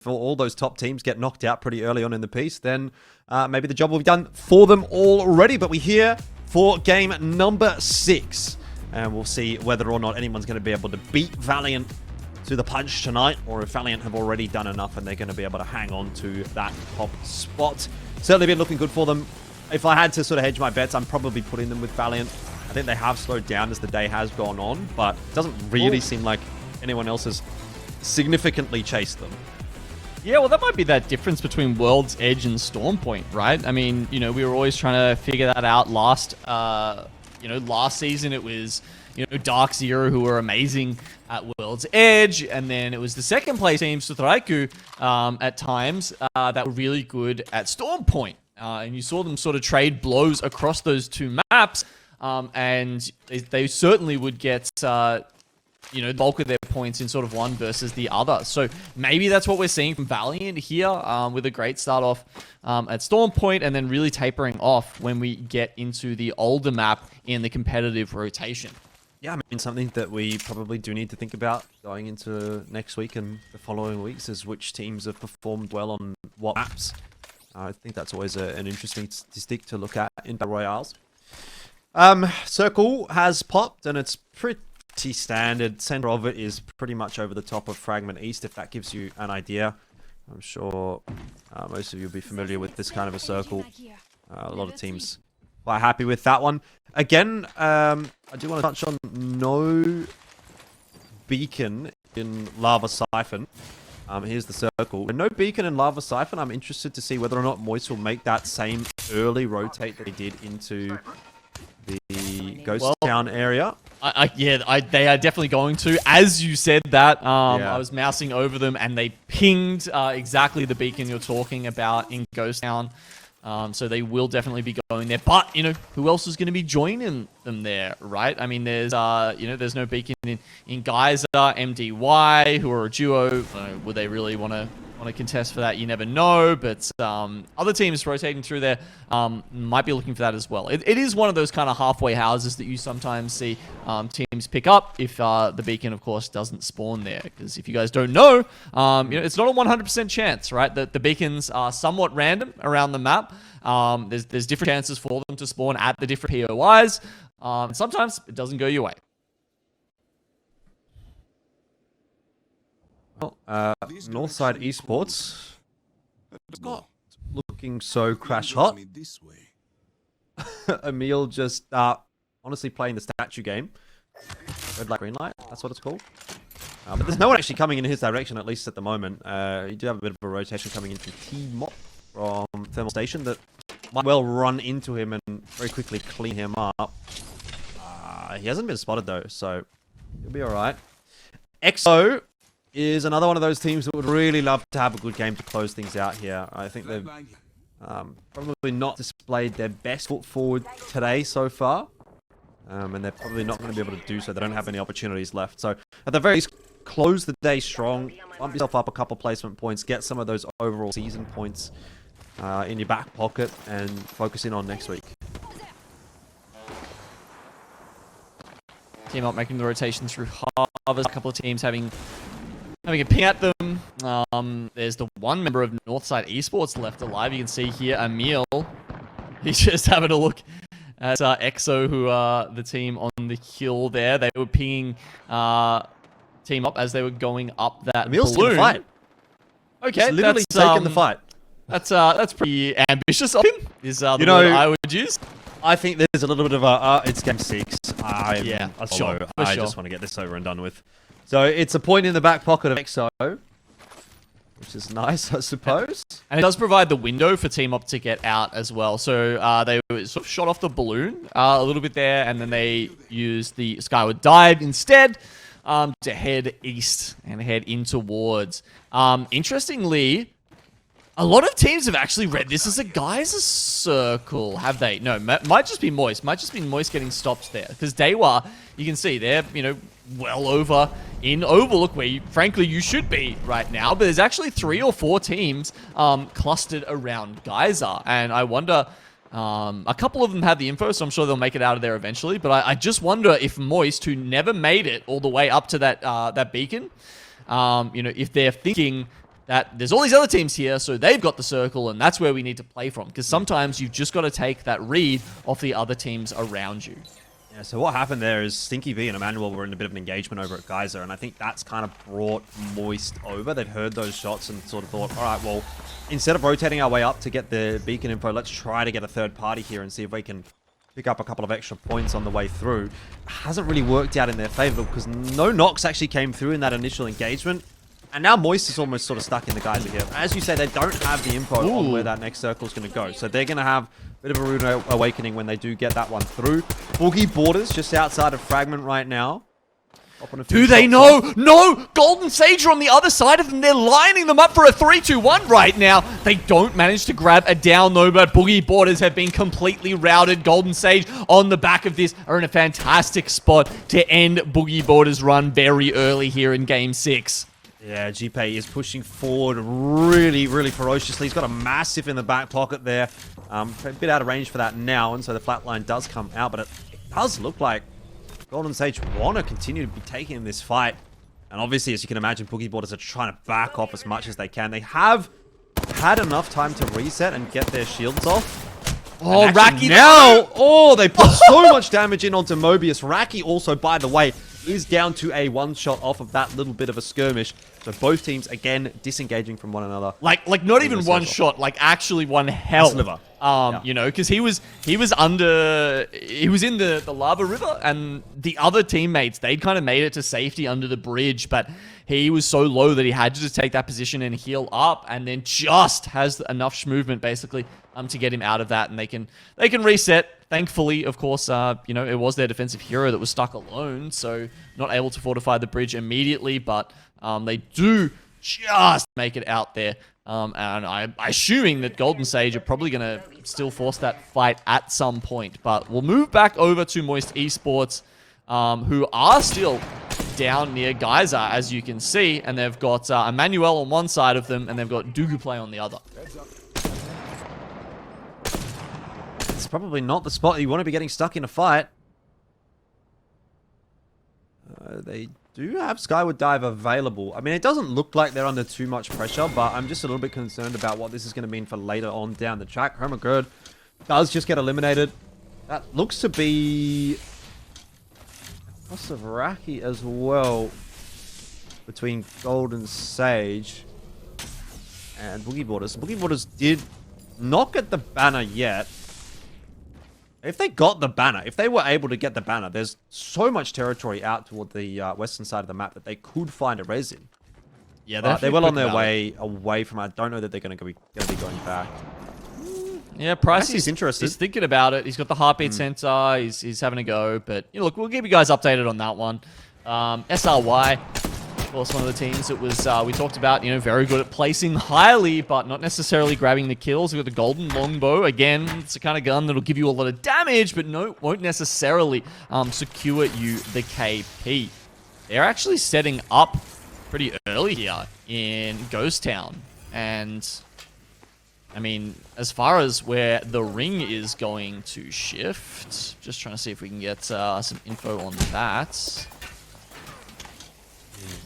all those top teams get knocked out pretty early on in the piece, then maybe the job will be done for them already. But we're here for game number 6. And we'll see whether or not anyone's going to be able to beat Valiant to the punch tonight, or if Valiant have already done enough and they're going to be able to hang on to that top spot. Certainly been looking good for them. If I had to sort of hedge my bets, I'm probably putting them with Valiant. I think they have slowed down as the day has gone on, but it doesn't really seem like anyone else has significantly chased them. Yeah, well, that might be that difference between World's Edge and Stormpoint, right? I mean, you know, we were always trying to figure that out last season. It was, you know, Dark Zero, who were amazing at World's Edge, and then it was the second place team, Sutraiku, at times, that were really good at Stormpoint. And you saw them sort of trade blows across those two maps, and they certainly would get, you know, the bulk of their points in sort of one versus the other. So maybe that's what we're seeing from Valiant here, with a great start off at Stormpoint, and then really tapering off when we get into the older map in the competitive rotation. Yeah, I mean, something that we probably do need to think about going into next week and the following weeks is which teams have performed well on what maps. I think that's always an interesting statistic to look at in Battle Royales. Circle has popped, and it's pretty standard. Center of it is pretty much over the top of Fragment East, if that gives you an idea. I'm sure most of you will be familiar with this kind of a circle. A lot of teams quite happy with that one. Again, I do want to touch on no beacon in Lava Siphon. Here's the circle. With no beacon in Lava Siphon, I'm interested to see whether or not Moist will make that same early rotate that they did into the Ghost Town area. They are definitely going to. As you said that, I was mousing over them, and they pinged exactly the beacon you're talking about in Ghost Town. So they will definitely be going there. But, you know, who else is going to be joining them there, right? I mean, there's, you know, there's no beacon in Geyser, MDY, who are a duo. Would they really want to contest for that? You never know. But other teams rotating through there might be looking for that as well. It is one of those kind of halfway houses that you sometimes see teams pick up if the beacon, of course, doesn't spawn there. Because if you guys don't know, you know, it's not a 100% chance, right? That the beacons are somewhat random around the map. There's different chances for them to spawn at the different POIs. And sometimes it doesn't go your way. Well, Northside Esports, it's not looking so crash hot. Emil just honestly playing the statue game. Red light, green light, that's what it's called. But there's no one actually coming in his direction, at least at the moment. You do have a bit of a rotation coming in from T-Mop from Thermal Station that might well run into him and very quickly clean him up. He hasn't been spotted though, so he'll be alright. EXO is another one of those teams that would really love to have a good game to close things out here. I think they've probably not displayed their best foot forward today so far. And they're probably not going to be able to do so. They don't have any opportunities left. So at the very least, close the day strong. Bump yourself up a couple placement points. Get some of those overall season points in your back pocket and focus in on next week. Team up making the rotation through Harvest. A couple of teams having a ping at them. There's the one member of Northside Esports left alive. You can see here Emil. He's just having a look at EXO, who are the team on the hill there. They were pinging team up as they were going up that Emil's balloon. in the fight. Okay, he's literally taking the fight. That's pretty ambitious of him. Is the word I would use. I think there's a little bit of it's game 6. Sure. I just want to get this over and done with. So it's a point in the back pocket of EXO, which is nice, I suppose. And it does provide the window for Team Up to get out as well. So they sort of shot off the balloon a little bit there, and then they used the Skyward Dive instead to head east and head in towards. Interestingly, a lot of teams have actually read this as a Geyser circle, have they? No, might just be Moist. Might just be Moist getting stopped there. Because Dewa, you can see they're, you know, well over in Overlook, where frankly you should be right now. But there's actually 3 or 4 teams clustered around Geyser. And I wonder, a couple of them have the info, so I'm sure they'll make it out of there eventually. But I just wonder if Moist, who never made it all the way up to that beacon, you know, if they're thinking that there's all these other teams here, so they've got the circle, and that's where we need to play from. Because sometimes you've just got to take that read off the other teams around you. Yeah, so what happened there is Stinky V and Emmanuel were in a bit of an engagement over at Geyser, and I think that's kind of brought Moist over. They'd heard those shots and sort of thought, all right, well, instead of rotating our way up to get the beacon info, let's try to get a third party here and see if we can pick up a couple of extra points on the way through. It hasn't really worked out in their favor because no knocks actually came through in that initial engagement. And now Moist is almost sort of stuck in the Geyser here. As you say, they don't have the info on where that next circle is going to go. So they're going to have a bit of a rude awakening when they do get that one through. Boogie Borders just outside of Fragment right now. Do they know? No! Golden Sage are on the other side of them. They're lining them up for a 3-2-1 right now. They don't manage to grab a down though, but Boogie Borders have been completely routed. Golden Sage on the back of this are in a fantastic spot to end Boogie Borders' run very early here in Game 6. Yeah, GP is pushing forward really, really ferociously. He's got a massive in the back pocket there. A bit out of range for that now, and so the flatline does come out, but it does look like Golden Sage want to continue to be taking this fight. And obviously, as you can imagine, Boogie Borders are trying to back off as much as they can. They have had enough time to reset and get their shields off. Oh, Raki now! Oh, they put so much damage in onto Mobius. Raki also, by the way, is down to a one-shot off of that little bit of a skirmish. So both teams, again, disengaging from one another. Like not even one shot, like actually one hell. Sliver. You know, because he was in the lava river, and the other teammates, they'd kind of made it to safety under the bridge, but he was so low that he had to just take that position and heal up, and then just has enough movement basically to get him out of that, and they can reset. Thankfully, of course, you know, it was their defensive hero that was stuck alone, so not able to fortify the bridge immediately, but they do just make it out there. And I'm assuming that Golden Sage are probably going to still force that fight at some point. But we'll move back over to Moist Esports, who are still down near Geyser, as you can see. And they've got Emmanuel on one side of them, and they've got Duguplay on the other. It's probably not the spot you want to be getting stuck in a fight. They do have Skyward Dive available. I mean, it doesn't look like they're under too much pressure, but I'm just a little bit concerned about what this is going to mean for later on down the track. Hermagerd does just get eliminated. That looks to be loss of Raki as well between Golden Sage and Boogie Borders. Boogie Borders did not get the banner yet. If they got the banner, if they were able to get the banner, there's so much territory out toward the western side of the map that they could find a res in. Yeah, they're well on their way away from it. I don't know that they're going to be going back. Yeah, Price is interested. He's thinking about it. He's got the heartbeat sensor. He's having a go. But you know, look, we'll keep you guys updated on that one. SRY, of course, one of the teams that was we talked about. You know, very good at placing highly, but not necessarily grabbing the kills. We've got the golden longbow. Again, it's the kind of gun that'll give you a lot of damage, but no, won't necessarily secure you the KP. They're actually setting up pretty early here in Ghost Town, and I mean, as far as where the ring is going to shift, just trying to see if we can get some info on that.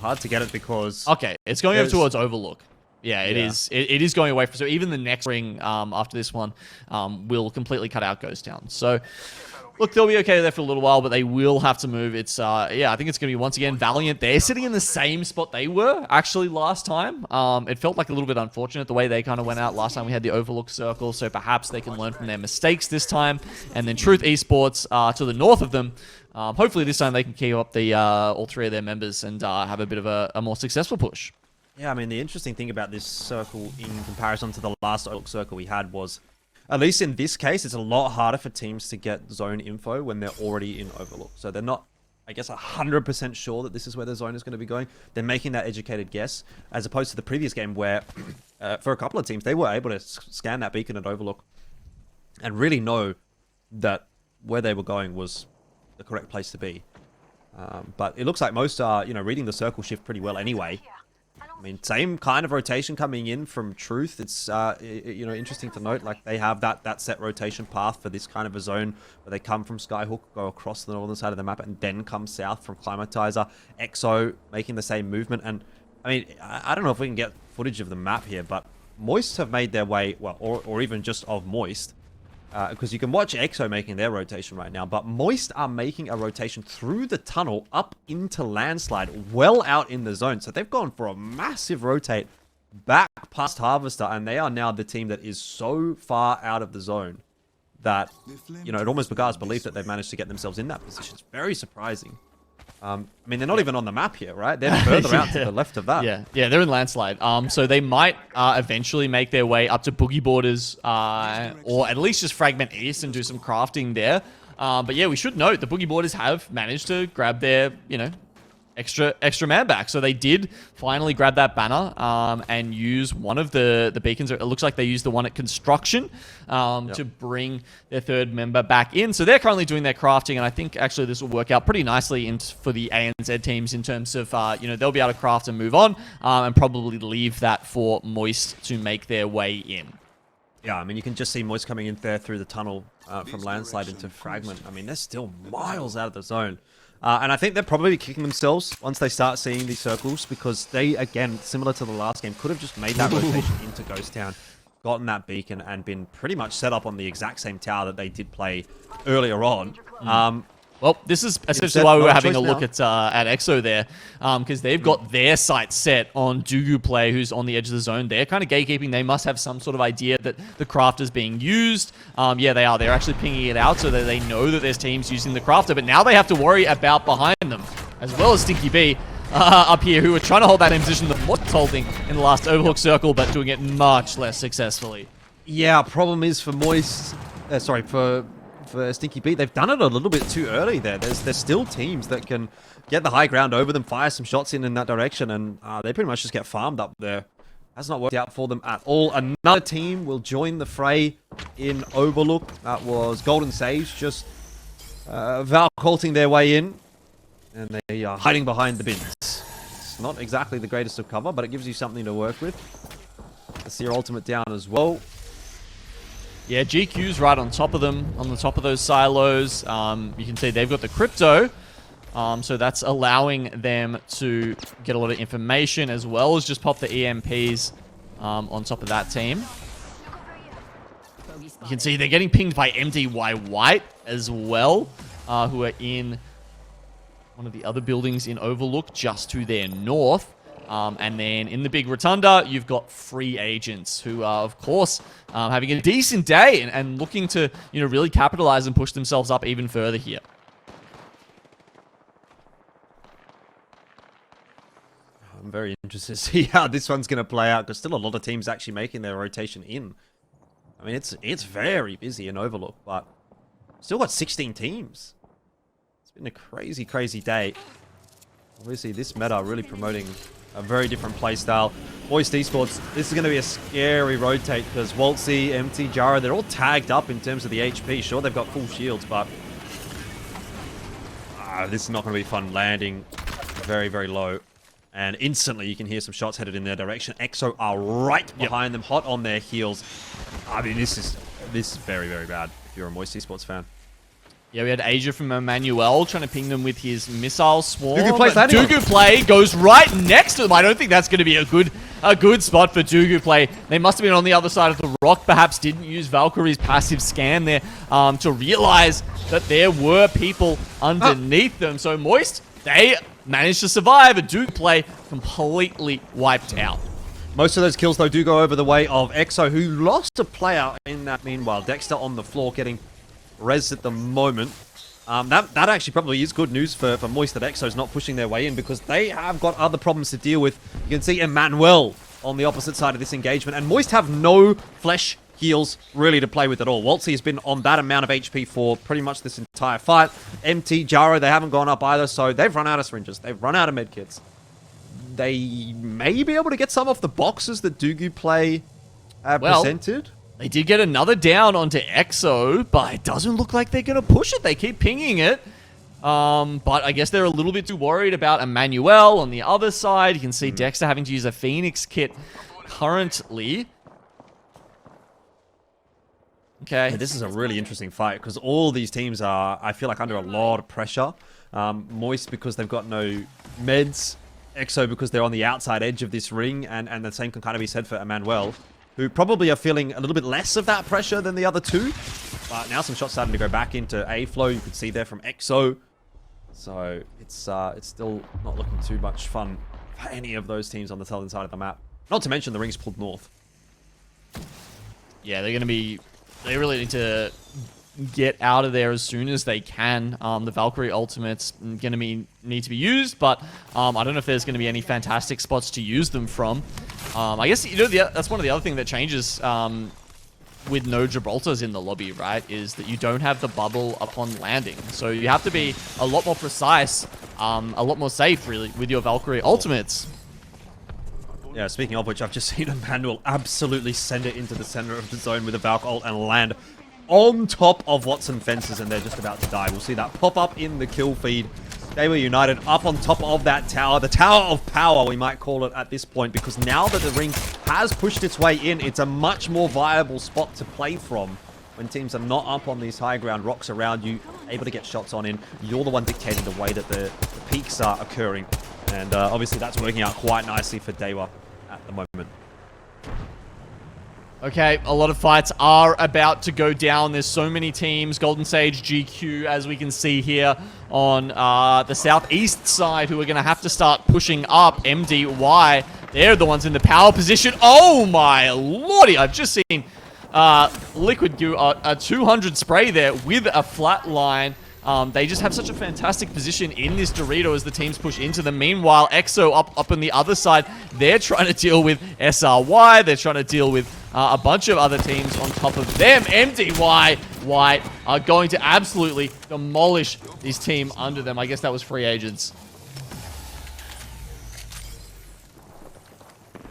Hard to get it because... Okay, it's going over towards Overlook. Yeah, it is. It is going away. So even the next ring after this one will completely cut out Ghost Town. So, look, they'll be okay there for a little while, but they will have to move. It's, yeah, I think it's going to be, once again, Valiant. They're sitting in the same spot they were, actually, last time. It felt like a little bit unfortunate the way they kind of went out last time we had the Overlook Circle, so perhaps they can learn from their mistakes this time. And then Truth Esports to the north of them. Hopefully this time they can keep up the all three of their members and have a bit of a more successful push. Yeah, I mean, the interesting thing about this circle in comparison to the last Overlook Circle we had was, at least in this case, it's a lot harder for teams to get zone info when they're already in Overlook. So they're not, I guess, 100% sure that this is where the zone is going to be going. They're making that educated guess, as opposed to the previous game where, for a couple of teams, they were able to scan that beacon at Overlook and really know that where they were going was the correct place to be. But it looks like most are, you know, reading the circle shift pretty well anyway. I mean, same kind of rotation coming in from Truth. It's, you know, interesting to note, like, they have that set rotation path for this kind of a zone where they come from Skyhook, go across the northern side of the map, and then come south from Climatizer. EXO making the same movement, and I mean, I don't know if we can get footage of the map here, but Moist have made their way, well, or even just of Moist, because you can watch EXO making their rotation right now, but Moist are making a rotation through the tunnel up into Landslide, well out in the zone. So they've gone for a massive rotate back past Harvester, and they are now the team that is so far out of the zone that, you know, it almost beguiles belief that they've managed to get themselves in that position. It's very surprising. I mean, they're not even on the map here, right? They're further out to the left of that. Yeah, they're in Landslide. So they might eventually make their way up to Boogie Borders, or at least just Fragment East and do some crafting there. But yeah, we should note the Boogie Borders have managed to grab their, you know, extra man back. So they did finally grab that banner and use one of the beacons. It looks like they used the one at Construction to bring their third member back in. So they're currently doing their crafting, and I think actually this will work out pretty nicely for the ANZ teams in terms of, you know, they'll be able to craft and move on and probably leave that for Moist to make their way in. Yeah, I mean, you can just see Moist coming in there through the tunnel from Landslide into Fragment. I mean, they're still miles out of the zone. And I think they're probably kicking themselves once they start seeing these circles, because they, again, similar to the last game, could have just made that rotation into Ghost Town, gotten that beacon, and been pretty much set up on the exact same tower that they did play earlier on. Well, this is essentially why we were having a look at EXO there, because they've got their sights set on Dugu Play, who's on the edge of the zone. They're kind of gatekeeping. They must have some sort of idea that the craft is being used. Yeah, they are. They're actually pinging it out so that they know that there's teams using the crafter, but now they have to worry about behind them, as well as Stinky B up here, who are trying to hold that in position that Moist holding in the last overhook circle, but doing it much less successfully. Yeah, problem is for Moist, for Stinky Beat, they've done it a little bit too early there. There's still teams that can get the high ground over them, fire some shots in that direction, and they pretty much just get farmed up there. Has not worked out for them at all. Another team will join the fray in Overlook. That was Golden Sage, just Valk halting their way in, and they are hiding behind the bins. It's not exactly the greatest of cover, but it gives you something to work with. Let's see your ultimate down as well. Yeah, GQ's right on top of them, on the top of those silos. You can see they've got the crypto, so that's allowing them to get a lot of information, as well as just pop the EMPs on top of that team. You can see they're getting pinged by MDY White as well, who are in one of the other buildings in Overlook just to their north. And then in the big rotunda, you've got free agents who are, of course, having a decent day and looking to, you know, really capitalize and push themselves up even further here. I'm very interested to see how this one's going to play out, because still a lot of teams actually making their rotation in. I mean, it's very busy in Overlook, but still got 16 teams. It's been a crazy, crazy day. Obviously, this meta really promoting a very different playstyle. Moist Esports, this is going to be a scary rotate, because Waltzy, MT, Jara, they're all tagged up in terms of the HP. Sure, they've got full shields, but this is not going to be fun. Landing very, very low. And instantly, you can hear some shots headed in their direction. EXO are right behind them, hot on their heels. I mean, this is very, very bad if you're a Moist Esports fan. Yeah, we had Asia from Emmanuel trying to ping them with his missile swarm. Dugu Play goes right next to them. I don't think that's going to be a good spot for Dugu Play. They must have been on the other side of the rock. Perhaps didn't use Valkyrie's passive scan there to realize that there were people underneath them. So Moist, they managed to survive. A Dugu Play completely wiped out. Most of those kills, though, do go over the way of EXO, who lost a player in that meanwhile. Dexter on the floor getting res at the moment. That actually probably is good news for Moist that EXO's not pushing their way in, because they have got other problems to deal with. You can see Emmanuel on the opposite side of this engagement, and Moist have no flesh heals really to play with at all. Waltzy has been on that amount of HP for pretty much this entire fight. MT, Jaro, they haven't gone up either, so they've run out of syringes. They've run out of medkits. They may be able to get some off the boxes that Dugu Play presented. They did get another down onto EXO, but it doesn't look like they're going to push it. They keep pinging it. But I guess they're a little bit too worried about Emmanuel on the other side. You can see Dexter having to use a Phoenix kit currently. Okay. Yeah, this is a really interesting fight, because all these teams are, I feel like, under a lot of pressure. Moist, because they've got no meds. EXO because they're on the outside edge of this ring, and the same can kind of be said for Emmanuel, who probably are feeling a little bit less of that pressure than the other two. But now some shots starting to go back into A-Flow. You could see there from EXO. So it's still not looking too much fun for any of those teams on the southern side of the map. Not to mention the ring's pulled north. Yeah, they really need to get out of there as soon as they can. The Valkyrie ultimate's going to need to be used, but I don't know if there's going to be any fantastic spots to use them from. I guess, that's one of the other things that changes with no Gibraltars in the lobby, right? Is that you don't have the bubble upon landing. So you have to be a lot more precise, a lot more safe, really, with your Valkyrie ultimates. Yeah, speaking of which, I've just seen Emmanuel absolutely send it into the center of the zone with a Valk ult and land on top of Watson fences, and they're just about to die. We'll see that pop up in the kill feed. They were united up on top of that tower. The Tower of Power, we might call it at this point, because now that the ring has pushed its way in, it's a much more viable spot to play from. When teams are not up on these high ground rocks around you, able to get shots on in, you're the one dictating the way that the peaks are occurring. And obviously that's working out quite nicely for Dewa at the moment. Okay, a lot of fights are about to go down. There's so many teams. Golden Sage, GQ, as we can see here on the southeast side, who are going to have to start pushing up. MDY, they're the ones in the power position. Oh my lordy, I've just seen Liquid do a 200 spray there with a flat line. They just have such a fantastic position in this Dorito as the teams push into them. Meanwhile, EXO up on the other side, they're trying to deal with SRY. They're trying to deal with a bunch of other teams on top of them. MDY White are going to absolutely demolish this team under them. I guess that was free agents.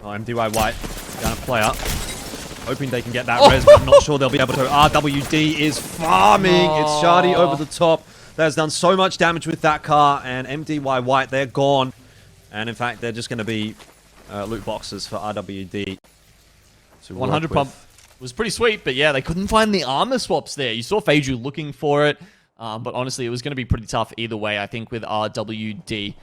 Oh, MDY White going to play up. Hoping they can get that res, but I'm not sure they'll be able to. RWD is farming. It's Shardy over the top. That has done so much damage with that car, and MDY White, they're gone. And in fact, they're just going to be loot boxes for RWD. 100 pump was pretty sweet, but yeah, they couldn't find the armor swaps there. You saw Feiju looking for it, but honestly, it was going to be pretty tough either way, I think, with RWD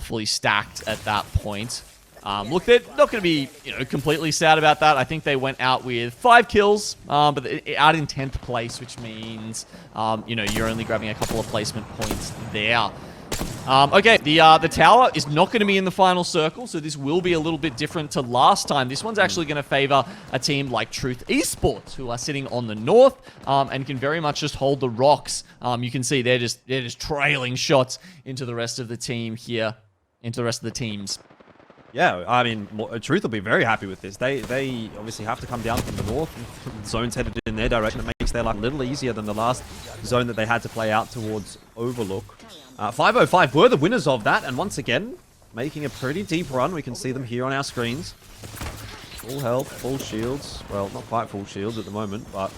fully stacked at that point. Look, they're not going to be, completely sad about that. I think they went out with 5 kills, but out in 10th place, which means, you're only grabbing a couple of placement points there. Okay, the tower is not going to be in the final circle, so this will be a little bit different to last time. This one's actually going to favor a team like Truth Esports, who are sitting on the north, and can very much just hold the rocks. You can see they're just trailing shots into the rest of the team here, into the rest of the teams. Yeah, I mean, Truth will be very happy with this. They obviously have to come down from the north. Zone's headed in their direction. It makes their life a little easier than the last zone that they had to play out towards Overlook. 505 were the winners of that, and once again, making a pretty deep run. We can see them here on our screens. Full health, full shields. Well, not quite full shields at the moment, but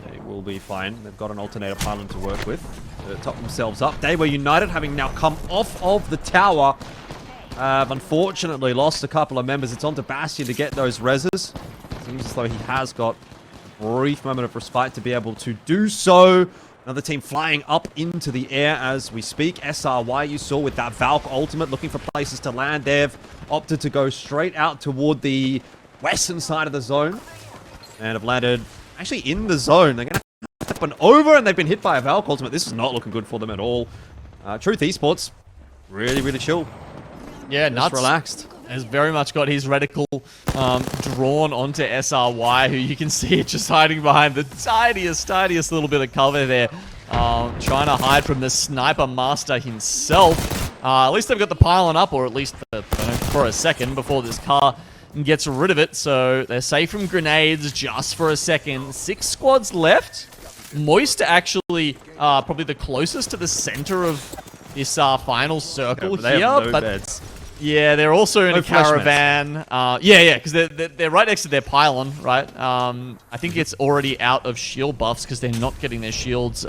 they will be fine. They've got an alternator pylon to work with to top themselves up. They were united, having now come off of the tower. Unfortunately lost a couple of members. It's on to Bastion to get those reses. Seems as though he has got a brief moment of respite to be able to do so. Another team flying up into the air as we speak. SRY, you saw with that Valk ultimate, looking for places to land. They've opted to go straight out toward the western side of the zone and have landed actually in the zone. They're going to happen over, and they've been hit by a Valk ultimate. This is not looking good for them at all. Truth Esports, really chill. Yeah, just nuts. Relaxed. Has very much got his reticle drawn onto SRY, who you can see it just hiding behind the tiniest little bit of cover there. Trying to hide from the sniper master himself. At least they've got the pylon up, or at least for a second before this car gets rid of it. So they're safe from grenades just for a second. 6 squads left. Moist actually probably the closest to the center of this final circle yeah, here. But beds. Yeah, they're also in a caravan. Yeah, because they're right next to their pylon, right? I think it's already out of shield buffs because they're not getting their shields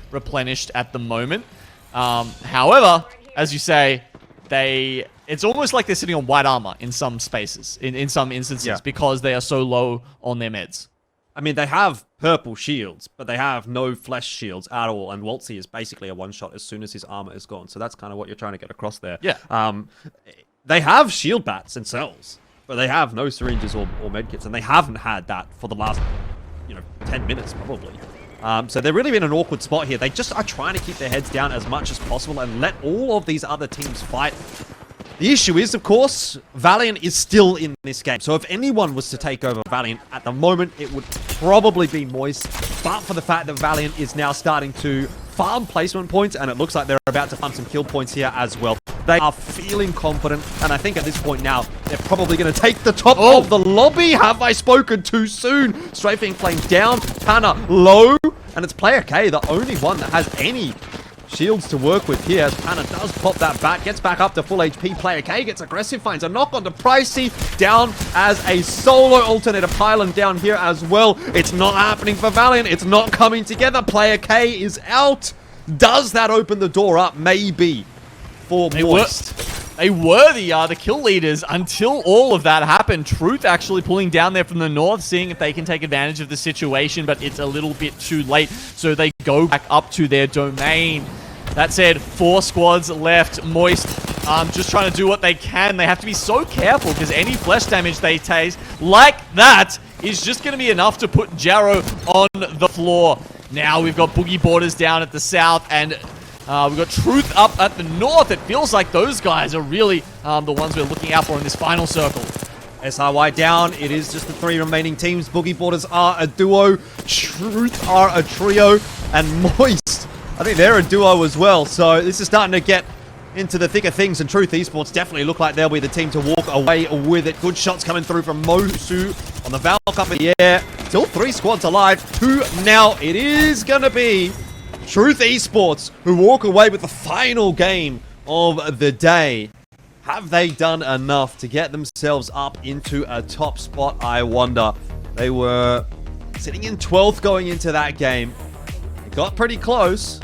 replenished at the moment. However, as you say, it's almost like they're sitting on white armor in some spaces, in some instances, because they are so low on their meds. I mean, they have purple shields, but they have no flesh shields at all. And Waltzy is basically a one-shot as soon as his armor is gone. So that's kind of what you're trying to get across there. Yeah. They have shield bats and cells, but they have no syringes or medkits, and they haven't had that for the last, 10 minutes probably. So they're really in an awkward spot here. They just are trying to keep their heads down as much as possible and let all of these other teams fight. The issue is, of course, Valiant is still in this game. So if anyone was to take over Valiant at the moment, it would probably be Moist. But for the fact that Valiant is now starting to farm placement points, and it looks like they're about to farm some kill points here as well. They are feeling confident, and I think at this point now, they're probably going to take the top of the lobby. Have I spoken too soon? Strafing Flame down, Tanner low, and it's Player K, the only one that has any shields to work with here, as Tanner does pop that back, gets back up to full HP. Player K gets aggressive, finds a knock onto Pricey, down as a solo alternator pylon down here as well. It's not happening for Valiant, it's not coming together. Player K is out. Does that open the door up? Maybe for Moist. They were the kill leaders until all of that happened. Truth actually pulling down there from the north, seeing if they can take advantage of the situation, but it's a little bit too late, so they go back up to their domain. That said, 4 squads left. Moist just trying to do what they can. They have to be so careful because any flesh damage they take like that is just going to be enough to put Jarrow on the floor. Now we've got Boogie Borders down at the south, and we've got Truth up at the north. It feels like those guys are really the ones we're looking out for in this final circle. SRY down. It is just the 3 remaining teams. Boogie Borders are a duo. Truth are a trio. And Moist, I think they're a duo as well. So this is starting to get into the thick of things. And Truth Esports definitely look like they'll be the team to walk away with it. Good shots coming through from Mosu on the Valk up in the air. Still 3 squads alive. 2 now. It is going to be Truth Esports who walk away with the final game of the day. Have they done enough to get themselves up into a top spot, I wonder? They were sitting in 12th going into that game. It got pretty close.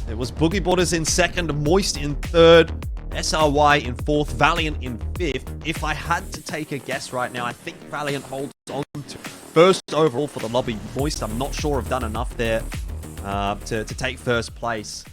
It was Boogie Borders in 2nd, Moist in 3rd, SRY in 4th, Valiant in 5th. If I had to take a guess right now, I think Valiant holds on to 1st overall for the lobby. Moist, I'm not sure have done enough there to take 1st place.